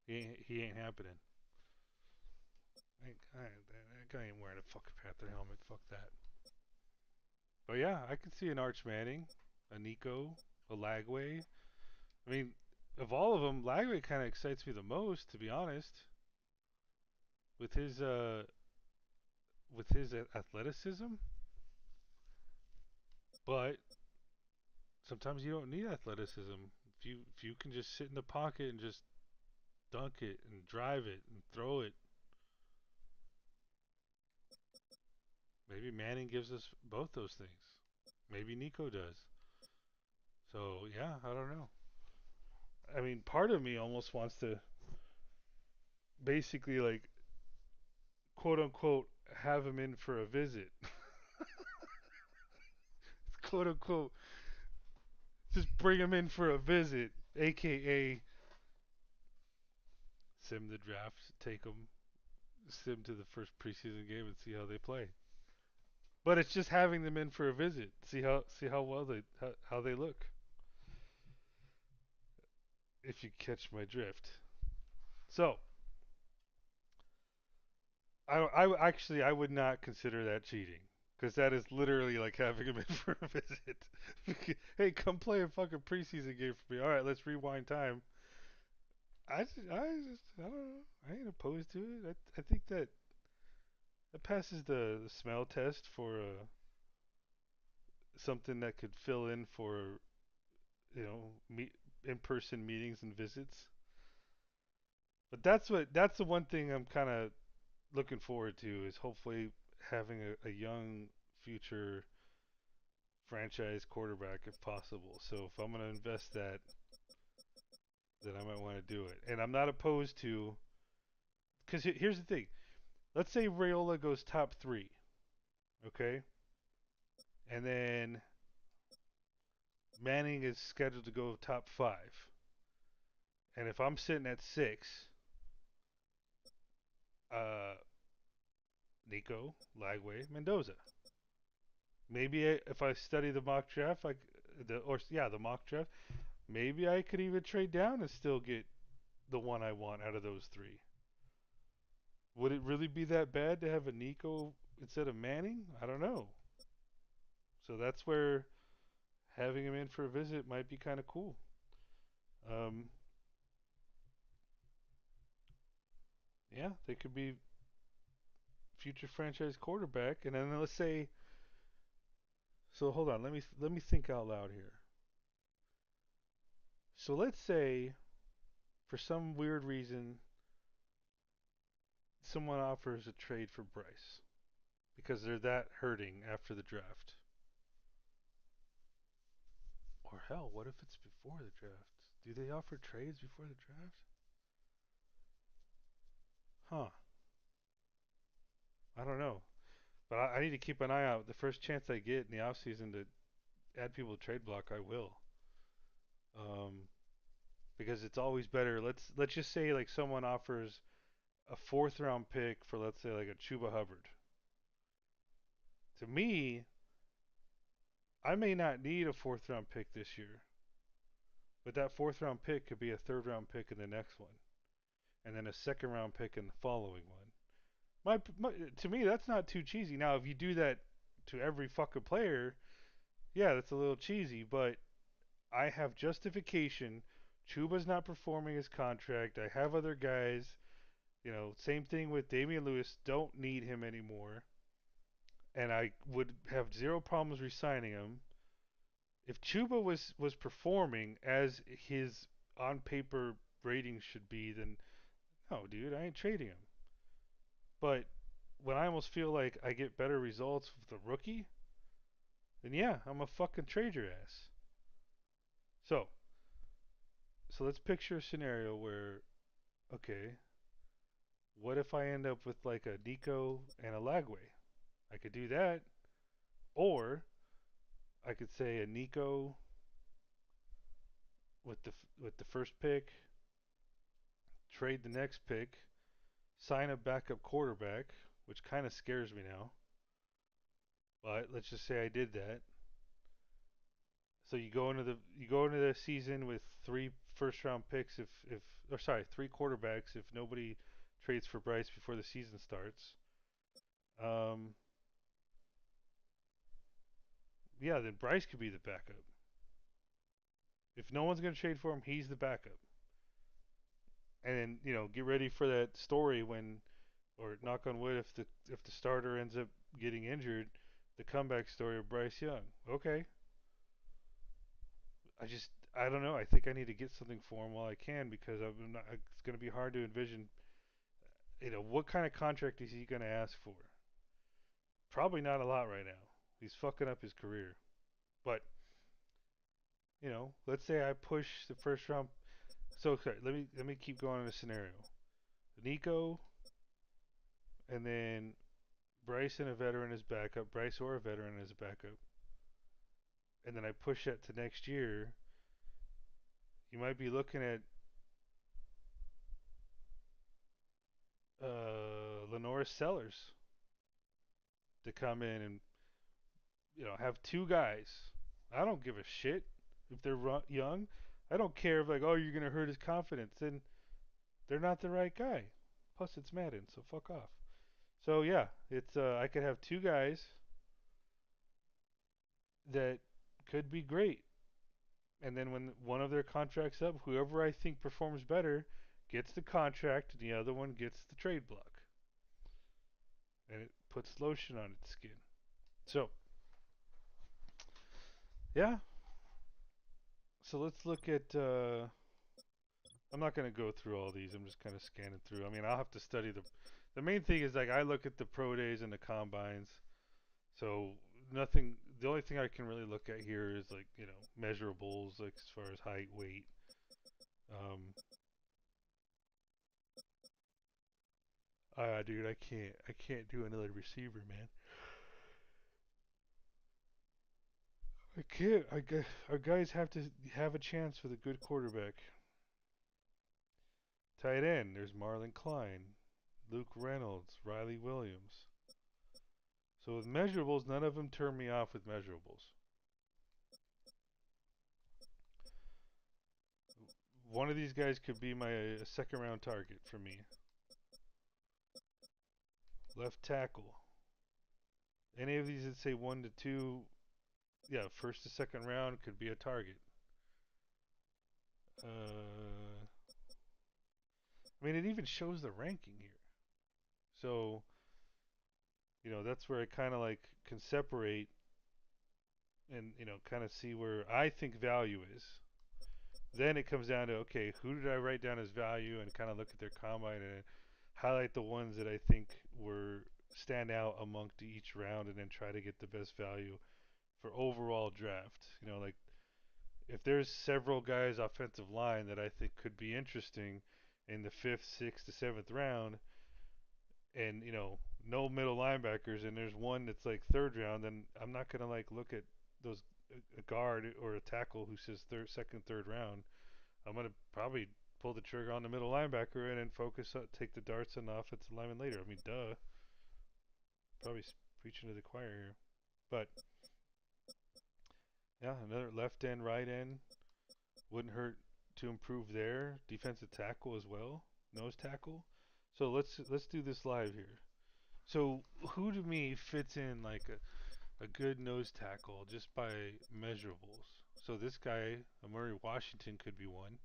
He ain't happening. That guy ain't wearing a fucking Panther helmet. Fuck that. But yeah, I can see an Arch Manning, a Nico, a Lagway. I mean, of all of them, Lagway kind of excites me the most, to be honest, with his athleticism. But sometimes you don't need athleticism. If you can just sit in the pocket and just dunk it and drive it and throw it, maybe Manning gives us both those things. Maybe Nico does. So yeah, I don't know. I mean, part of me almost wants to basically like quote unquote have him in for a visit, quote unquote, just bring him in for a visit, aka sim the draft, take them, sim to the first preseason game, and see how they play. But it's just having them in for a visit, see how well how they look. If you catch my drift. So I would not consider that cheating because that is literally like having him in for a visit. Hey, come play a fucking preseason game for me. All right, let's rewind time. I don't know. I ain't opposed to it. I think that passes the smell test for something that could fill in for meet in-person meetings and visits. But that's the one thing I'm kind of looking forward to is hopefully having a young future franchise quarterback if possible. So if I'm going to invest that, then I might want to do it. And I'm not opposed to because here's the thing. Let's say Rayola goes top three, okay, and then Manning is scheduled to go top five. And if I'm sitting at six, uh, Nico, Lagway, Mendoza. Maybe if I study the mock draft, like the mock draft, maybe I could even trade down and still get the one I want out of those three. Would it really be that bad to have a Nico instead of Manning? I don't know. So that's where having him in for a visit might be kind of cool. Um, yeah, they could be future franchise quarterback, and then let's say. So hold on, let me think out loud here. So let's say, for some weird reason, someone offers a trade for Bryce because they're that hurting after the draft. Or hell, what if it's before the draft? Do they offer trades before the draft? Huh. I don't know. But I need to keep an eye out. The first chance I get in the off season to add people to trade block, I will. Um, because it's always better. Let's just say like someone offers a fourth round pick for let's say like a Chuba Hubbard. To me, I may not need a fourth round pick this year, but that fourth round pick could be a third round pick in the next one, and then a second round pick in the following one. To me, that's not too cheesy. Now, if you do that to every fucking player, yeah, that's a little cheesy, but I have justification. Chuba's not performing his contract. I have other guys. Same thing with Damian Lewis. Don't need him anymore. And I would have zero problems re-signing him. If Chuba was performing as his on paper rating should be, then no, dude, I ain't trading him. But when I almost feel like I get better results with the rookie, then yeah, I'm a fucking trade your ass. So, so let's picture a scenario where, okay, what if I end up with like a Nico and a Lagway? I could do that, or I could say a Nico with the first pick, trade the next pick, sign a backup quarterback, which kind of scares me now. But let's just say I did that. So you go into the season with three first round picks if or sorry, three quarterbacks if nobody trades for Bryce before the season starts. Um, yeah, then Bryce could be the backup. If no one's going to trade for him, he's the backup. And then get ready for that story when, or knock on wood, if the starter ends up getting injured, the comeback story of Bryce Young. Okay, I don't know. I think I need to get something for him while I can because I'm not, it's going to be hard to envision. What kind of contract is he going to ask for? Probably not a lot right now. He's fucking up his career. But let's say I push the first round. So okay, let me keep going in a scenario. Nico, and then Bryce and a veteran as backup. Bryce or a veteran as a backup, and then I push that to next year. You might be looking at Lenora Sellers to come in and have two guys. I don't give a shit if they're young. I don't care if like, oh, you're gonna hurt his confidence. Then they're not the right guy. Plus, it's Madden, so fuck off. So yeah, it's I could have two guys that could be great, and then when one of their contracts up, whoever I think performs better gets the contract, and the other one gets the trade block, and it puts lotion on its skin. So yeah, so let's look at. I'm not going to go through all these. I'm just kind of scanning through. I mean, I'll have to study the. The main thing is like I look at the pro days and the combines. So nothing. The only thing I can really look at here is like measurables, like as far as height, weight. Um, dude, I can't do another receiver, man. I can't. Our guys have to have a chance with a good quarterback. Tight end, there's Marlon Klein, Luke Reynolds, Riley Williams. So with measurables, none of them turn me off with measurables. One of these guys could be my second round target for me. Left tackle. Any of these that say 1 to 2, yeah, first to second round could be a target. I mean, it even shows the ranking here. So, that's where I kind of like can separate and, kind of see where I think value is. Then it comes down to, okay, who did I write down as value and kind of look at their combine and highlight the ones that I think were stand out amongst each round and then try to get the best value for overall draft. Like if there's several guys offensive line that I think could be interesting in the fifth, sixth, to seventh round, and no middle linebackers, and there's one that's like third round, then I'm not gonna like look at those a guard or a tackle who says second, third round. I'm gonna probably pull the trigger on the middle linebacker and then focus on take the darts on the offensive lineman later. I mean, duh. Probably preaching to the choir here, but yeah, another left end, right end wouldn't hurt to improve there. Defensive tackle as well, nose tackle. So let's do this live here. So who to me fits in like a good nose tackle just by measurables? So this guy, Murray Washington, could be one,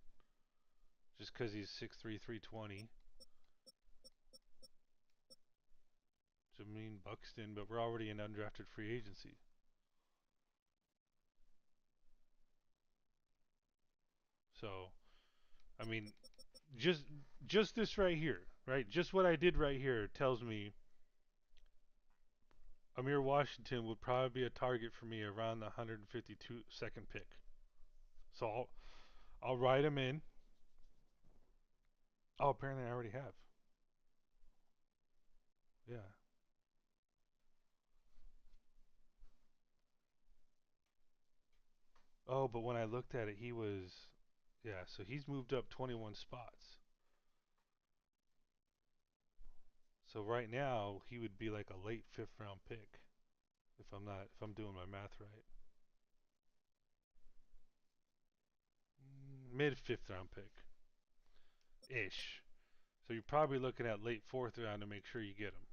just because he's 6'3", 320. Jamean Buxton, but we're already in undrafted free agency. So, I mean, just just this right here, right? Just what I did right here tells me Amir Washington would probably be a target for me around the 152 second pick. So I'll write him in. Oh, apparently I already have. Yeah. Oh, but when I looked at it, he was, yeah. So he's moved up 21 spots. So right now he would be like a late fifth round pick if I'm doing my math right. Mid fifth round pick ish. So you're probably looking at late fourth round to make sure you get him.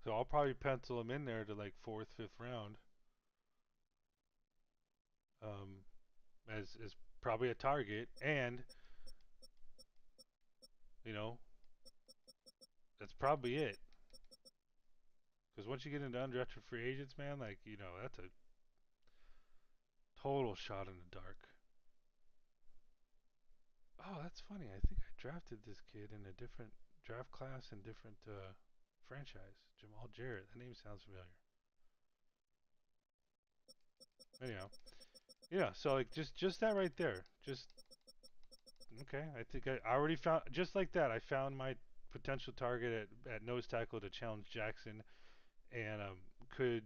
So I'll probably pencil him in there to like fourth, fifth round, um, as probably a target, and you know that's probably it. Because once you get into undrafted free agents, man, like that's a total shot in the dark. Oh, that's funny. I think I drafted this kid in a different draft class and different franchise. Jamal Jarrett. That name sounds familiar. Anyhow, yeah. So like just that right there. Just okay. I think I already found just like that. I found my potential target at nose tackle to challenge Jackson and could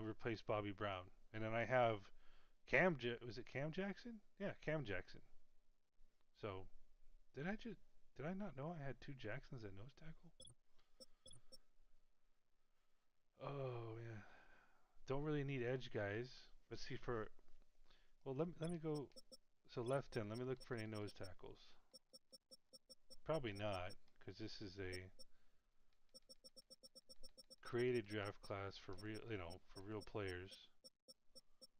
replace Bobby Brown. And then I have was it Cam Jackson? Yeah, Cam Jackson. So did I not know I had two Jacksons at nose tackle? Oh yeah. Don't really need edge guys. Let's see for. Well, let me go. So left end. Let me look for any nose tackles. Probably not, because this is a created draft class for real, for real players.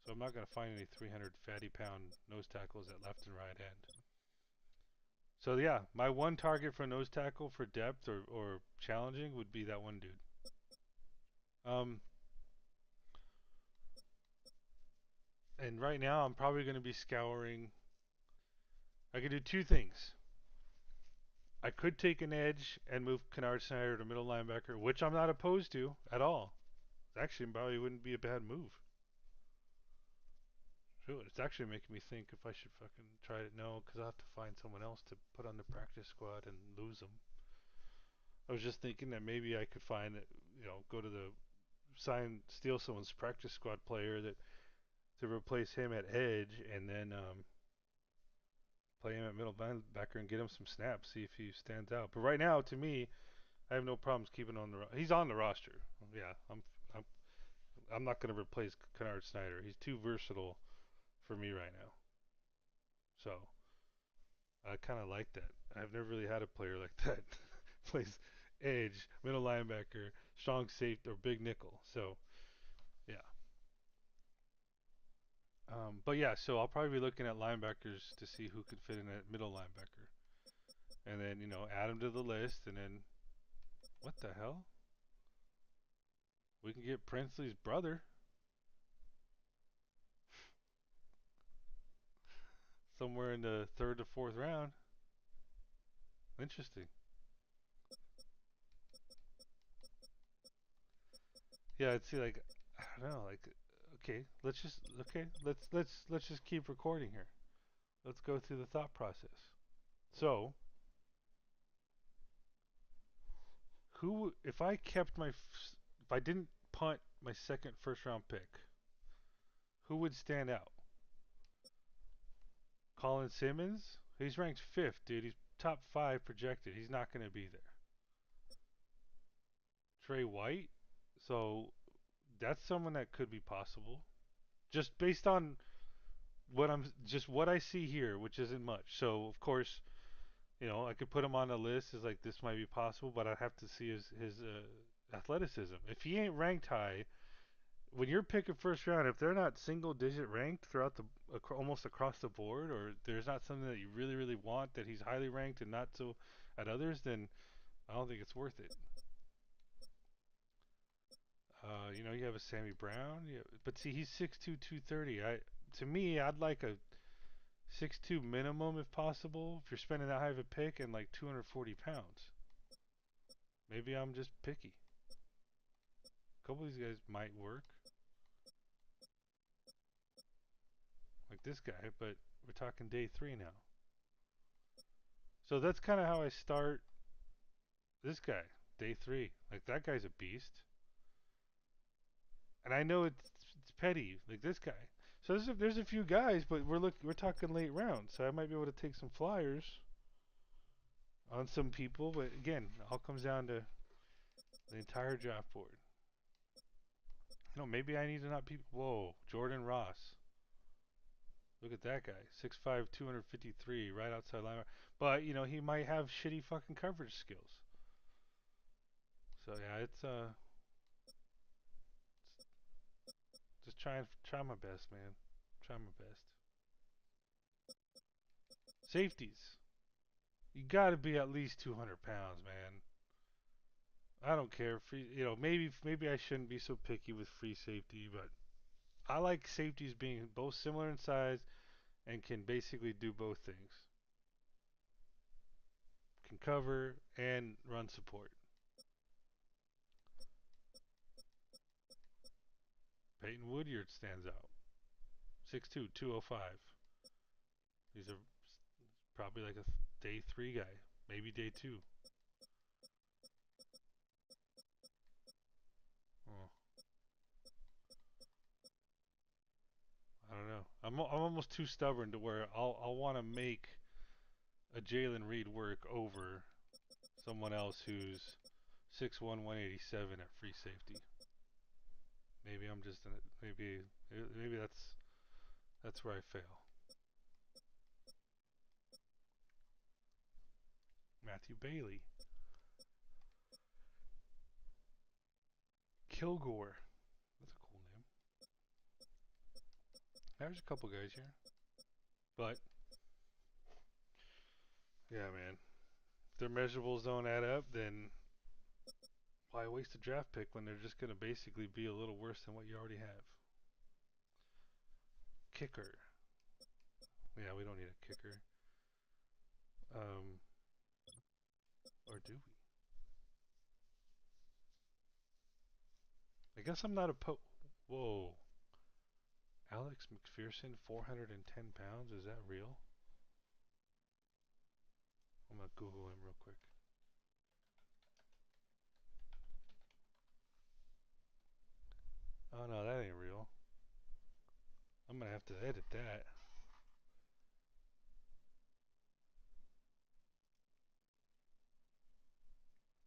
So I'm not going to find any 300 fatty pound nose tackles at left and right end. So yeah, my one target for nose tackle for depth or challenging would be that one dude. Um, and right now I'm probably going to be scouring. I could do two things. I could take an edge and move Kennard Snyder to middle linebacker, which I'm not opposed to at all. Actually, probably wouldn't be a bad move. Shoot, it's actually making me think if I should fucking try it. No, because I'll have to find someone else to put on the practice squad and lose them. I was just thinking that maybe I could find it, go to the steal someone's practice squad player that to replace him at edge, and then play him at middle linebacker and get him some snaps, see if he stands out. But right now, to me, I have no problems keeping on the. He's on the roster. Yeah, I'm I'm not going to replace Kennard Snyder. He's too versatile for me right now. So I kind of like that. I've never really had a player like that. Plays edge, middle linebacker, strong safety, or big nickel. So yeah. But yeah, so I'll probably be looking at linebackers to see who could fit in that middle linebacker, and then add them to the list, and then what the hell? We can get Princely's brother somewhere in the third to fourth round. Interesting. Yeah, I'd see like I don't know, like let's just keep recording here. Let's go through the thought process. So, who if I didn't punt my second first round pick, who would stand out? Colin Simmons? He's ranked 5th, dude. He's top 5 projected. He's not going to be there. Trey White? So, that's someone that could be possible. Just based on what I see here, which isn't much. So, of course, I could put him on the list as like this might be possible, but I'd have to see his athleticism. If he ain't ranked high, when you're picking first round, if they're not single digit ranked throughout almost across the board, or there's not something that you really really want that he's highly ranked and not so at others, then I don't think it's worth it. You have a Sammy Brown, but see, he's 6'2", 230. To me, I'd like a 6'2" minimum if possible. If you're spending that high of a pick and like 240 pounds, maybe I'm just picky. A couple of these guys might work, like this guy, but we're talking day 3 now. So that's kind of how I start this guy, day 3. Like that guy's a beast, and I know it's petty, like this guy. So there's a few guys, but we're talking late round, so I might be able to take some flyers on some people. But again, it all comes down to the entire draft board. Maybe I need to not people. Whoa, Jordan Ross. Look at that guy, 6'5", 253, right outside linebacker. But he might have shitty fucking coverage skills. So yeah, it's just try my best, man. Try my best. Safeties. You got to be at least 200 pounds, man. I don't care. Maybe I shouldn't be so picky with free safety, but I like safeties being both similar in size and can basically do both things. Can cover and run support. Peyton Woodyard stands out. 6'2", 205. He's probably like a day 3 guy, maybe day 2. Oh, I don't know. I'm almost too stubborn to where I'll want to make a Jalen Reed work over someone else who's 6'1", 187 at free safety. Maybe I'm just maybe that's where I fail. Matthew Bailey, Kilgore. That's a cool name. There's a couple guys here, but yeah, man. If their measurables don't add up, then why waste a draft pick when they're just going to basically be a little worse than what you already have? Kicker. Yeah, we don't need a kicker. Um, or do we? I guess I'm not a Whoa. Alex McPherson, 410 pounds? Is that real? I'm going to Google him real quick. Oh, no, that ain't real. I'm going to have to edit that.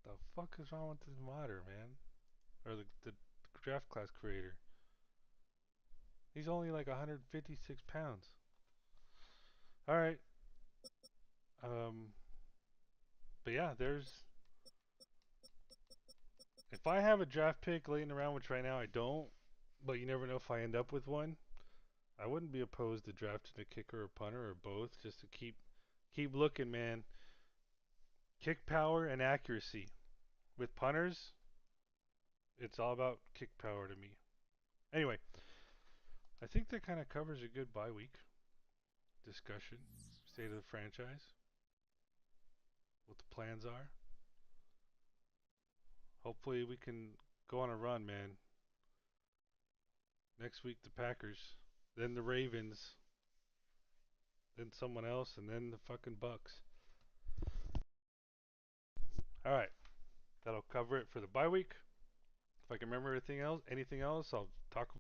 The fuck is wrong with this modder, man? Or the draft class creator. He's only like 156 pounds. All right. Um, but yeah, if I have a draft pick laying around, which right now I don't, but you never know if I end up with one, I wouldn't be opposed to drafting a kicker or punter or both, just to keep looking, man. Kick power and accuracy. With punters, it's all about kick power to me. Anyway, I think that kind of covers a good bye week discussion, state of the franchise, what the plans are. Hopefully, we can go on a run, man. Next week, the Packers, then the Ravens, then someone else, and then the fucking Bucks. All right, that'll cover it for the bye week. If I can remember anything else, I'll talk